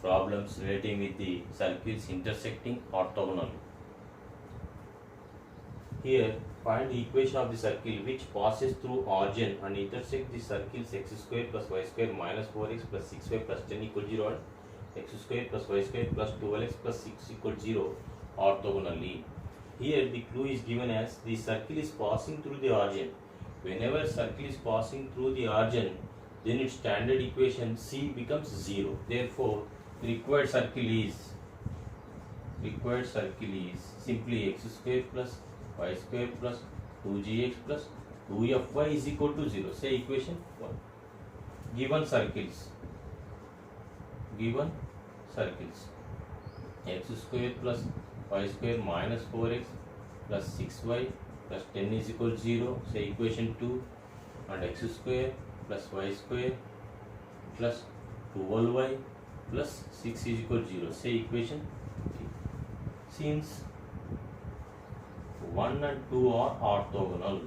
problems relating with the circles intersecting orthogonally. Here, find the equation of the circle which passes through origin and intersects the circles x square plus y square minus 4x plus 6y plus 10 equals 0 and x square plus y square plus 12x plus 6 equals 0 orthogonally. Here, the clue is given as the circle is passing through the origin. Whenever circle is passing through the origin, then its standard equation C becomes 0. Therefore, the required circle is simply x square plus y square plus 2gx plus 2fy is equal to 0. Say equation 1. Given circles x square plus y square minus 4x plus 6y plus 10 is equal to 0. Say equation 2. And x square plus y square plus 12y plus 6 is equal to 0. Say equation 3. Since 1 and 2 are orthogonal.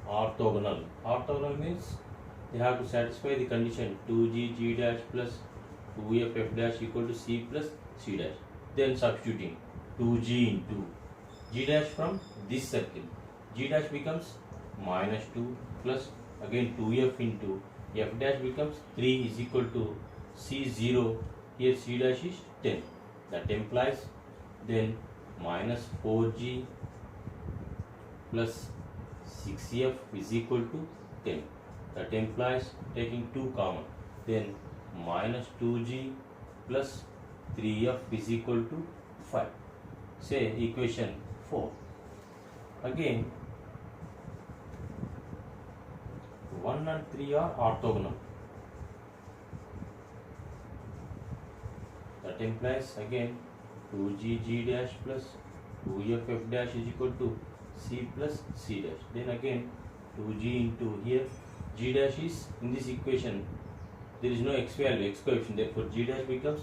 Orthogonal means they have to satisfy the condition 2g g dash plus 2f f dash equal to c plus c dash. Then substituting 2g into g dash from this circle. G dash becomes minus 2 plus again 2f into f dash becomes 3 is equal to c0. Here c dash is 10. That implies then minus 4g plus 6f is equal to 10. That implies taking 2 common. Then minus 2g plus 3f is equal to 5. Say equation 4. Again 1 and 3 are orthogonal. That implies again 2g g dash plus 2f f dash is equal to c plus c dash. Then again 2g into here g dash is in this equation there is no x value, x coefficient, therefore g dash becomes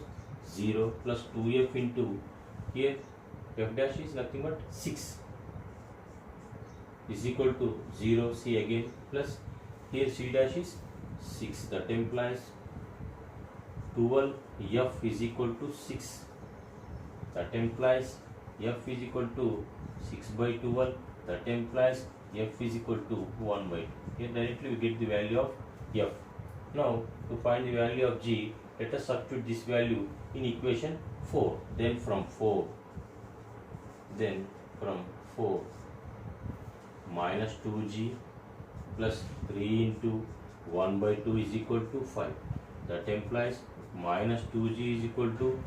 0 plus 2f into here f dash is nothing but 6 is equal to 0. C again plus here c dash is 6. That implies 12 f is equal to 6. That implies f is equal to 6 by 12. That implies f is equal to 1 by 2. Here directly we get the value of f. Now to find the value of g, let us substitute this value in equation 4. Then from 4 minus 2g plus 3 into 1 by 2 is equal to 5. That implies minus 2g is equal to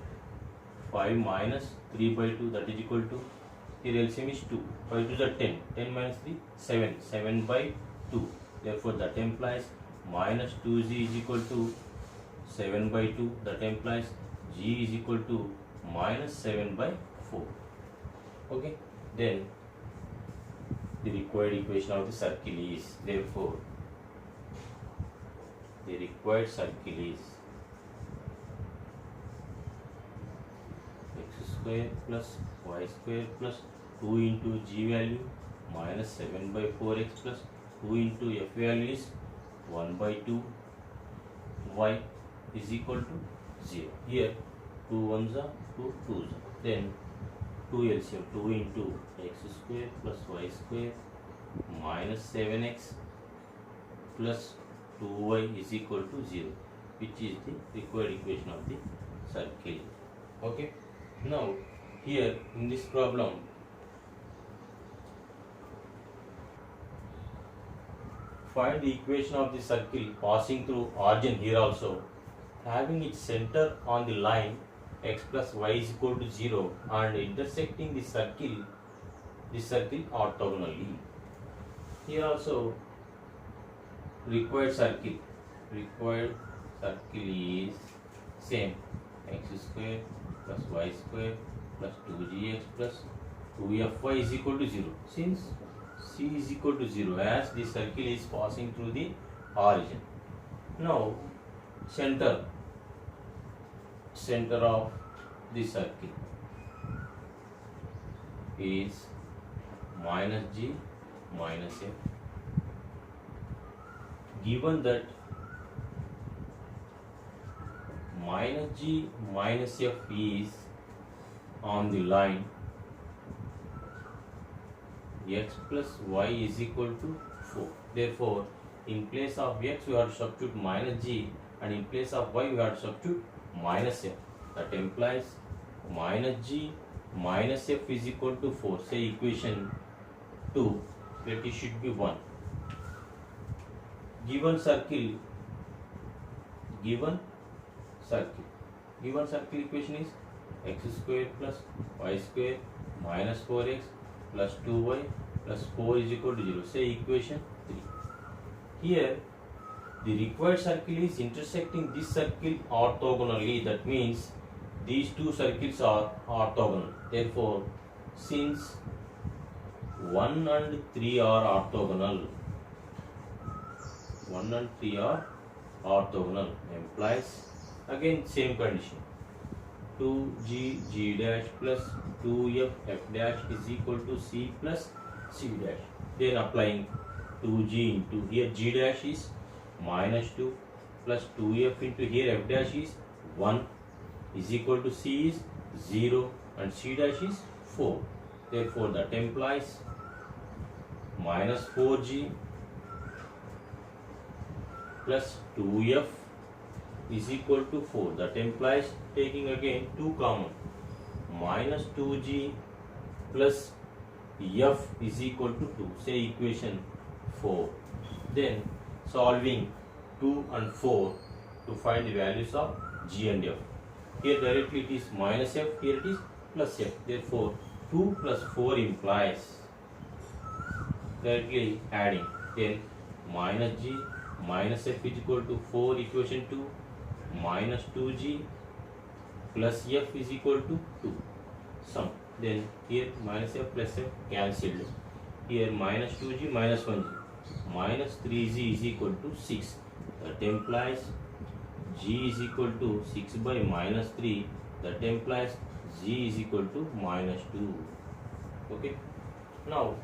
5 minus 3 by 2, that is equal to, here LCM is 2, 5 to the 10, 10 minus 3, 7, 7 by 2. Therefore that implies minus 2g is equal to 7 by 2, that implies g is equal to minus 7 by 4. Okay, then the required equation of the circle is, therefore the required circle is x square plus y square plus 2 into g value minus 7 by 4x plus 2 into f value is 1 by 2 y is equal to 0. Here 2 ones are 2 2s are. Then 2 LCM 2 into x square plus y square minus 7x plus 2y is equal to 0, which is the required equation of the circle. Okay. Now here in this problem find the equation of the circle passing through origin here also, having its center on the line x plus y is equal to 0 and intersecting the circle orthogonally. Here also required circle is same, x square plus y square plus 2gx plus 2fy is equal to 0. Since c is equal to 0 as the circle is passing through the origin. Now center of the circle is minus g minus f. Given that minus g minus f is on the line x plus y is equal to 4. Therefore, in place of x we have to substitute minus g, and in place of y we have to substitute minus f. That implies minus g minus f is equal to 4. Say equation 2, let it should be 1. Given circle equation is x square plus y square minus 4x plus 2y plus 4 is equal to 0. Say equation 3. Here the required circle is intersecting this circle orthogonally. That means these two circles are orthogonal. Therefore, since 1 and 3 are orthogonal, 1 and 3 are orthogonal, implies again same condition, 2g g dash plus 2f f dash is equal to c plus c dash. Then applying 2g into here g dash is minus 2 plus 2f into here f dash is 1 is equal to c is 0 and c dash is 4. Therefore, that implies minus 4g plus 2f is equal to 4. That implies, taking again 2 common, minus 2g plus f is equal to 2. Say equation 4. Then solving 2 and 4 to find the values of g and f. Here directly it is minus f, here it is plus f. Therefore, 2 plus 4 implies directly adding, then minus g minus f is equal to 4, equation 2, minus 2g plus f is equal to 2, sum. Then here minus f plus f cancelled. Here minus 2g minus 1g minus 3g is equal to 6. That implies g is equal to 6 by minus 3. That implies g is equal to minus 2. Okay. Now,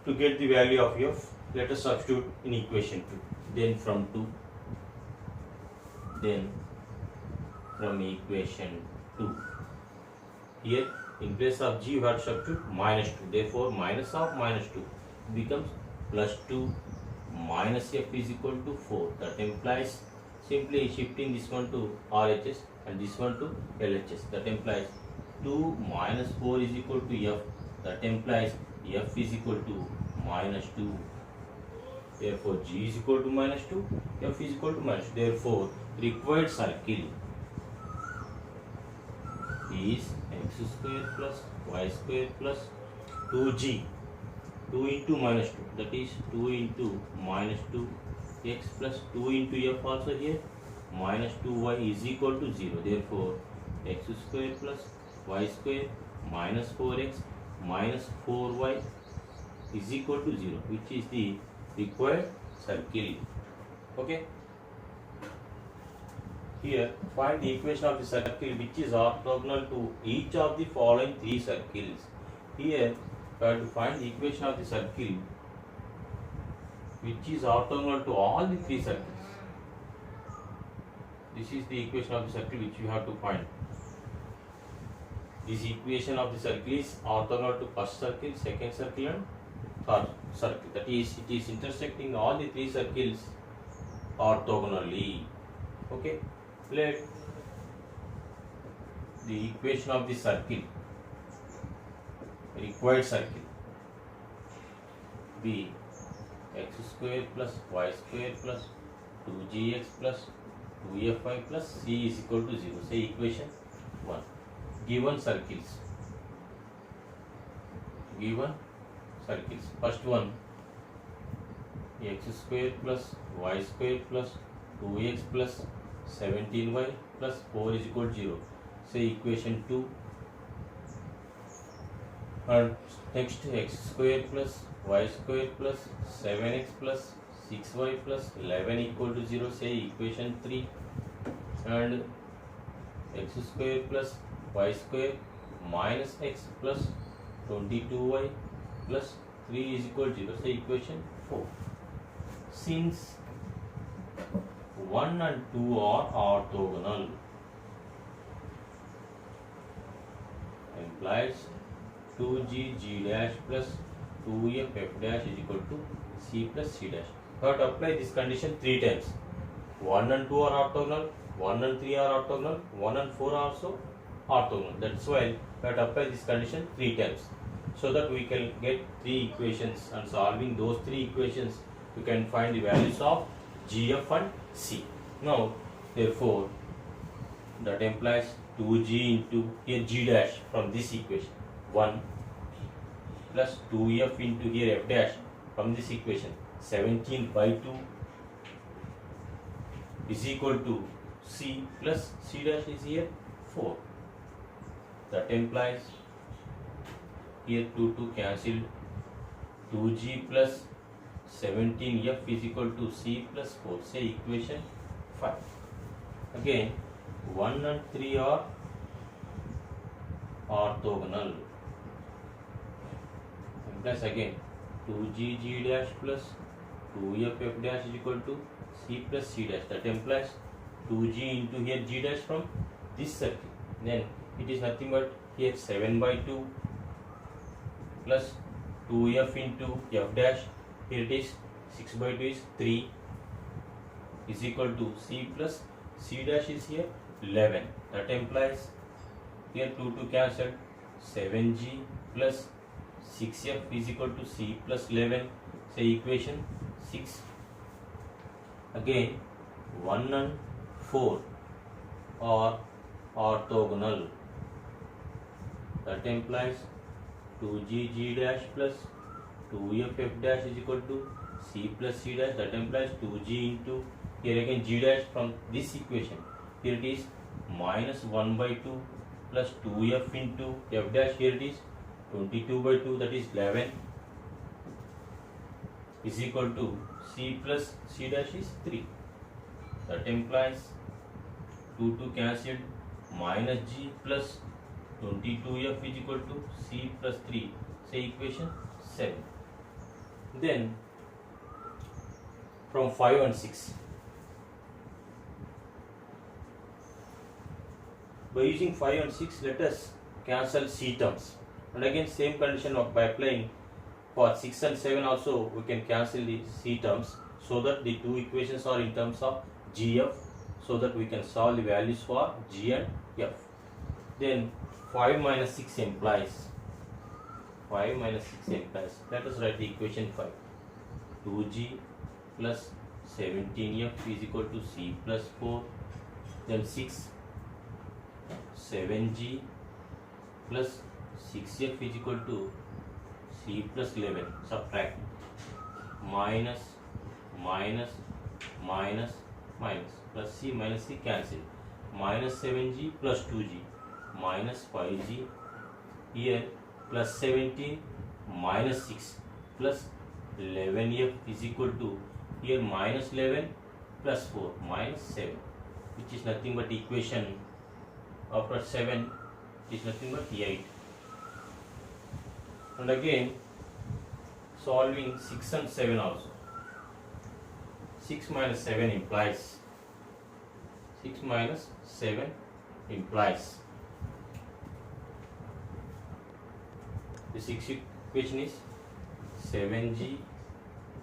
to get the value of f, let us substitute in equation 2. Then from 2. Then from equation 2. Here in place of g we have to substitute minus 2. Therefore, minus of minus 2 becomes plus 2 minus f is equal to 4. That implies simply shifting this one to RHS and this one to LHS. That implies 2 minus 4 is equal to f. That implies f is equal to minus 2. Therefore, g is equal to minus 2, f is equal to minus 2. Therefore, required circle is x square plus y square plus 2g, 2 into minus 2, that is 2 into minus 2 x plus 2 into f also here, minus 2y is equal to 0. Therefore, x square plus y square minus 4x minus 4y is equal to 0, which is the required circle. Okay. Here find the equation of the circle which is orthogonal to each of the following 3 circles. Here we have to find the equation of the circle which is orthogonal to all the 3 circles. This is the equation of the circle which you have to find. This equation of the circle is orthogonal to first circle, second circle and third circle. That is, it is intersecting all the 3 circles orthogonally. Okay. Let the equation of the circle, required circle, be x square plus y square plus 2gx plus 2fy plus c is equal to 0. Say equation 1. Given circles. First one, x square plus y square plus 2x plus 17y plus 4 is equal to 0. Say equation 2. And next, x square plus y square plus 7x plus 6y plus 11 equal to 0. Say equation 3. And x square plus y square minus x plus 22y plus 3 is equal to 0. Say equation 4. Since 1 and 2 are orthogonal. Implies 2g g dash plus 2f f dash is equal to c plus c dash. We have to apply this condition 3 times. 1 and 2 are orthogonal, 1 and 3 are orthogonal, 1 and 4 are also orthogonal. That's why we have to apply this condition 3 times, so that we can get 3 equations, and solving those 3 equations we can find the values of g, f and c. Now therefore that implies 2g into here g dash from this equation 1 plus 2f into here f dash from this equation 17 by 2 is equal to c plus c dash is here 4. That implies here 2 cancelled, 2g plus 17f is equal to c plus 4. Say equation 5. Again 1 and 3 are orthogonal. Implies again 2g g dash plus 2f f dash is equal to c plus c dash. That implies 2g into here g dash from this circle. Then it is nothing but here 7 by 2 plus 2f into f dash. Here it is 6 by 2 is 3 is equal to c plus c dash is here 11. That implies here 2 cancelled, 7g plus 6f is equal to c plus 11. Say equation 6. Again 1 and 4 are orthogonal. That implies 2g g dash plus 2f f dash is equal to c plus c dash. That implies 2g into here again g dash from this equation. Here it is minus 1 by 2 plus 2f into f dash. Here it is 22 by 2, that is 11 is equal to c plus c dash is 3. That implies 2 cancelled, minus g plus 22f is equal to c plus 3. Say equation 7. Then from 5 and 6, by using 5 and 6, let us cancel c terms, and again same condition of by applying for 6 and 7 also we can cancel the c terms, so that the two equations are in terms of gf, so that we can solve the values for g and f. Then 5 minus 6 implies, let us write the equation 5. 2g plus 17f is equal to c plus 4. Then 6, 7g plus 6f is equal to c plus 11. Subtract, minus plus c minus c cancel, minus 7g plus 2g minus 5g. Here plus 17 minus 6 plus 11f is equal to here minus 11 plus 4 minus 7, which is nothing but equation after 7 is nothing but 8. And again solving 6 and 7 also. 6 minus 7 implies, the sixth equation is 7g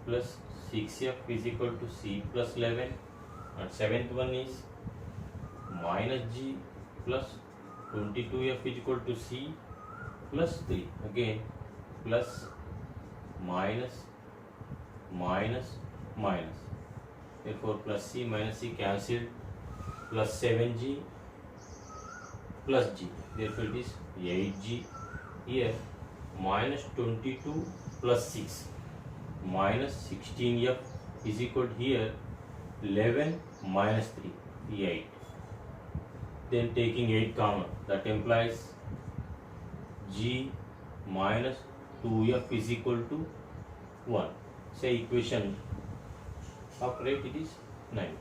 plus 6f is equal to c plus 11, and seventh one is minus g plus 22f is equal to c plus 3. Again plus minus, therefore plus c minus c cancelled, plus 7g plus g, therefore it is 8g. Here minus 22 plus 6 minus 16f is equal to here 11 minus 3, 8. Then taking 8 common, that implies g minus 2f is equal to 1. Say equation after 8 it is 9.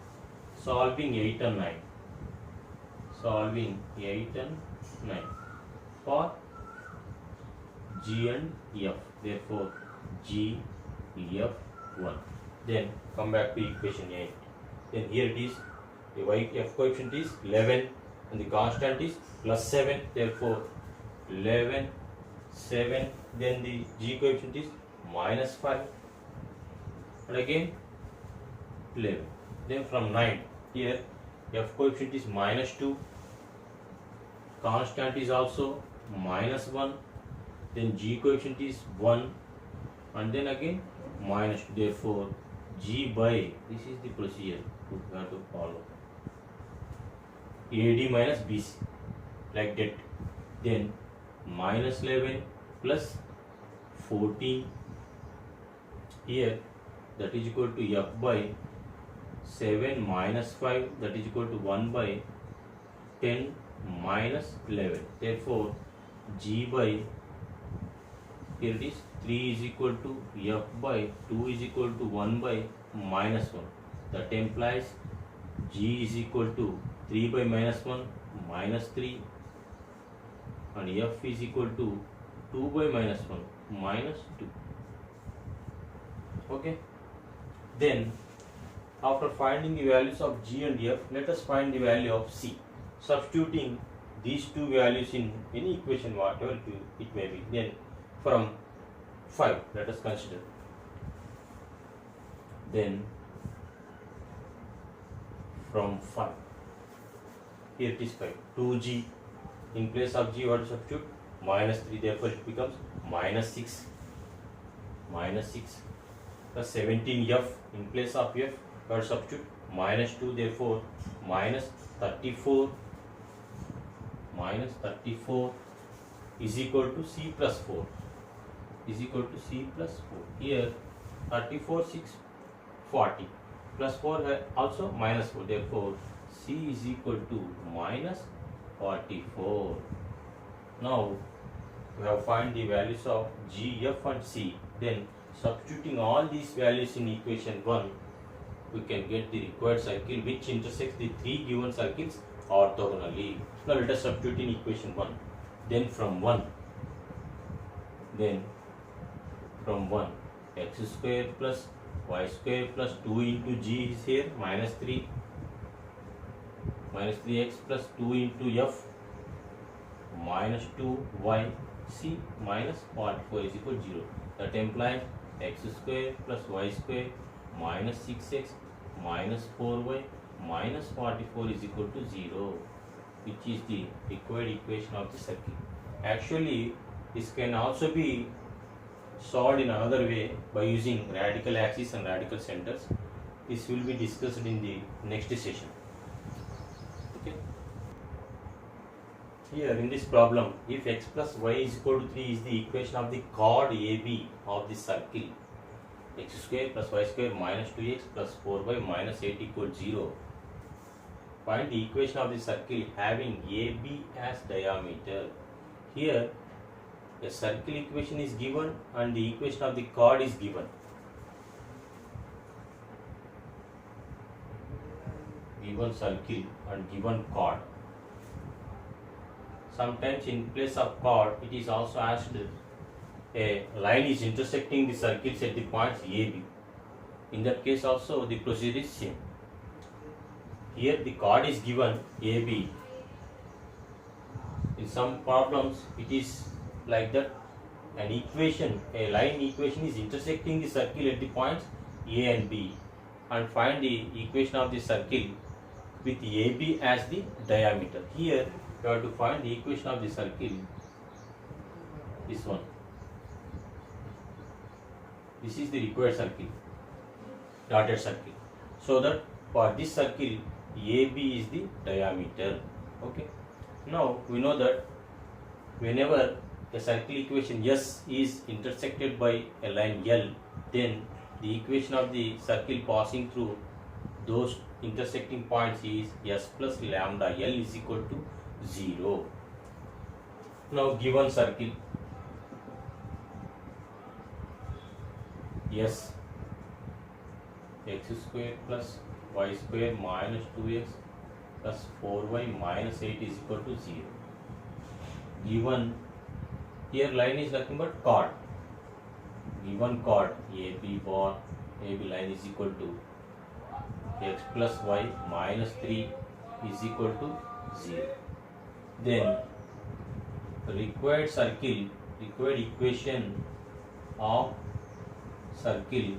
Solving 8 and 9. For g and f, therefore g f 1. Then come back to equation 8. then here it is the y f coefficient is 11 and the constant is plus 7, therefore 11 7, then the g coefficient is minus 5 and again 11, then from 9 here f coefficient is minus 2, constant is also minus 1, then g coefficient is 1 and then again minus 2, therefore g by, this is the procedure we have to follow, AD minus BC, like that, then minus 11 plus 14 here, that is equal to f by 7 minus 5, that is equal to 1 by 10 minus 11, therefore g by, here it is 3 is equal to f by 2 is equal to 1 by minus 1, that implies g is equal to 3 by minus 1 minus 3 and f is equal to 2 by minus 1 minus 2. Okay, then after finding the values of g and f, let us find the value of c, substituting these two values in any equation whatever it may be. Then from 5 let us consider, then from 5 here it is 5, 2g, in place of g what to substitute, minus 3, therefore it becomes minus 6 plus 17f, in place of f what to substitute, minus 2, therefore minus 34 is equal to c plus 4 is equal to c plus 4. Here 34 6 40 plus 4 also minus 4, therefore c is equal to minus 44. Now we have find the values of g, f and c, then substituting all these values in equation 1 we can get the required circle which intersects the three given circles orthogonally. Now let us substitute in equation 1, then from 1 x square plus y square plus 2 into g is here minus 3 3x plus 2 into f minus 2y c minus 44 is equal to 0. That implies x square plus y square minus 6x minus 4y minus 44 is equal to 0, which is the required equation of the circle. Actually, this can also be solved in another way by using radical axis and radical centers. This will be discussed in the next session. Okay. Here in this problem, if x plus y is equal to 3 is the equation of the chord AB of the circle, x square plus y square minus 2x plus 4y minus 8 equal to 0. Find the equation of the circle having AB as diameter. Here a circle equation is given and the equation of the chord is given. Given circle and given chord. Sometimes in place of chord it is also asked a line is intersecting the circles at the points AB. In that case also the procedure is same. Here the chord is given AB. In some problems it is like that, an equation, a line equation is intersecting the circle at the points A and B, and find the equation of the circle with AB as the diameter. Here you have to find the equation of the circle, this one. This is the required circle, dotted circle. So that for this circle AB is the diameter. Okay. Now we know that whenever a circle equation S is intersected by a line L, then the equation of the circle passing through those intersecting points is S plus lambda L is equal to 0. Now given circle S, x square plus y square minus 2x plus 4y minus 8 is equal to 0. Given here line is nothing but chord. Given chord AB bar, AB line is equal to x plus y minus 3 is equal to 0. Then required equation of circle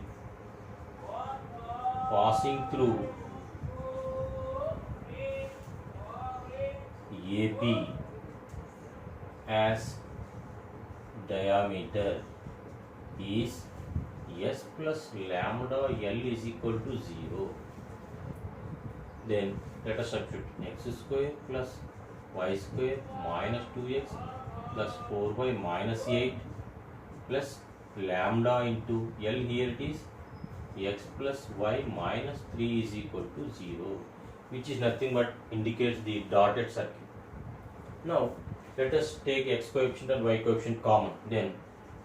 passing through AB as diameter is s plus lambda L is equal to 0. Then let us substitute x square plus y square minus 2x plus 4y minus 8 plus lambda into L, here it is x plus y minus 3 is equal to 0, which is nothing but indicates the dotted circle. Now let us take x coefficient and y coefficient common. Then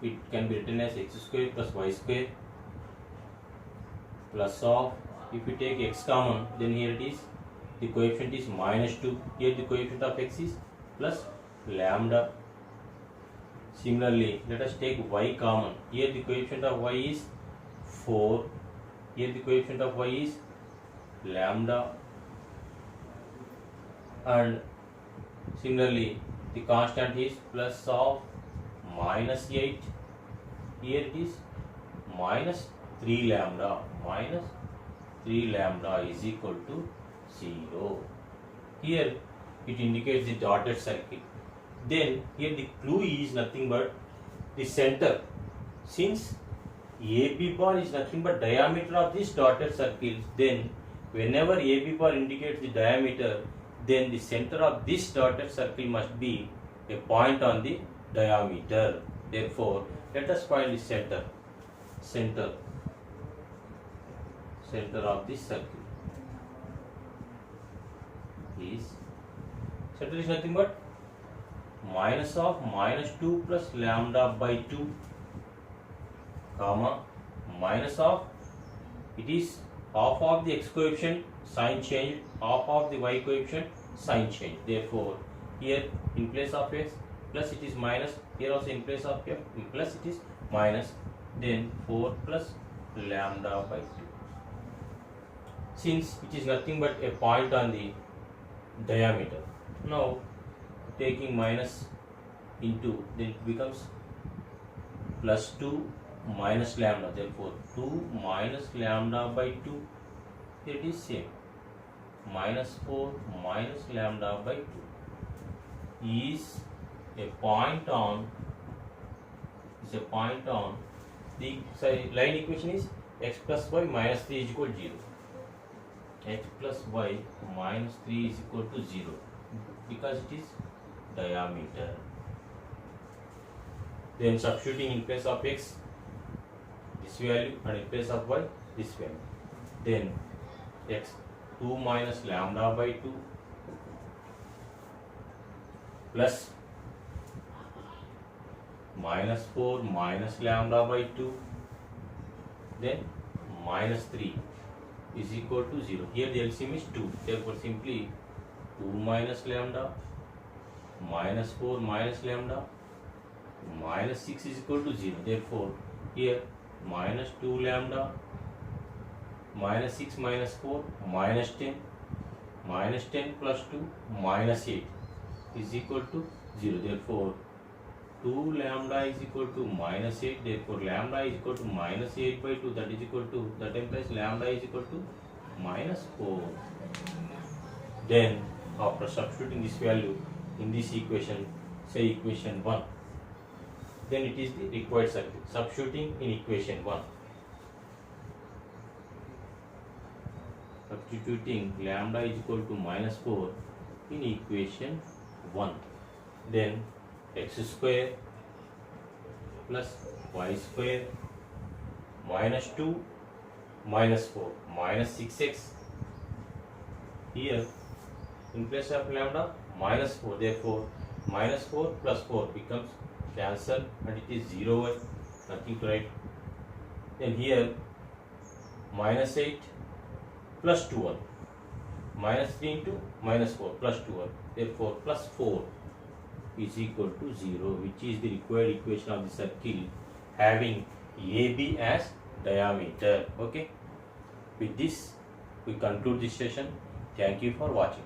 it can be written as x square plus y square plus of, if we take x common, then here it is the coefficient is minus 2. Here the coefficient of x is plus lambda. Similarly, let us take y common. Here the coefficient of y is 4. Here the coefficient of y is lambda. And similarly, the constant is plus of minus 8. Here it is minus 3 lambda. Minus 3 lambda is equal to 0. Here it indicates the dotted circle. Then here the clue is nothing but the center. Since AB bar is nothing but diameter of this dotted circle, then whenever AB bar indicates the diameter, then the center of this dotted circle must be a point on the diameter. Therefore, let us find the center of this circle is nothing but minus of minus 2 plus lambda by 2 comma minus of, it is half of the x coefficient sign change, half of the y coefficient sign change. Therefore, here in place of x plus it is minus, here also in place of f plus it is minus, then 4 plus lambda by 2. Since it is nothing but a point on the diameter, now taking minus into, then it becomes plus 2 minus lambda. Therefore, 2 minus lambda by 2, it is same, minus 4 minus lambda by 2 is a point on the line equation is x plus y minus 3 is equal to 0. X plus y minus 3 is equal to 0 because it is diameter. Then substituting in place of x this value and in place of y this value, then x 2 minus lambda by 2 plus minus 4 minus lambda by 2, then minus 3 is equal to 0. Here the LCM is 2. Therefore, simply 2 minus lambda minus 4 minus lambda minus 6 is equal to 0. Therefore, here minus 2 lambda minus 6 minus 4 minus 10 plus 2 minus 8 is equal to 0. Therefore, 2 lambda is equal to minus 8. Therefore, lambda is equal to minus 8 by 2. That is equal to, that implies lambda is equal to minus 4. Then, after substituting this value in this equation, say equation 1, then it is the required circle. Substituting in equation 1. Substituting lambda is equal to minus 4 in equation 1. Then x square plus y square minus 2 minus 4 minus 6x. Here in place of lambda minus 4. Therefore, minus 4 plus 4 becomes cancelled and it is 0, nothing to write. Then here minus 8 plus 2 minus 3 into minus 4 plus 2. Therefore, plus 4 is equal to 0, which is the required equation of the circle having AB as diameter. Okay, with this we conclude this session. Thank you for watching.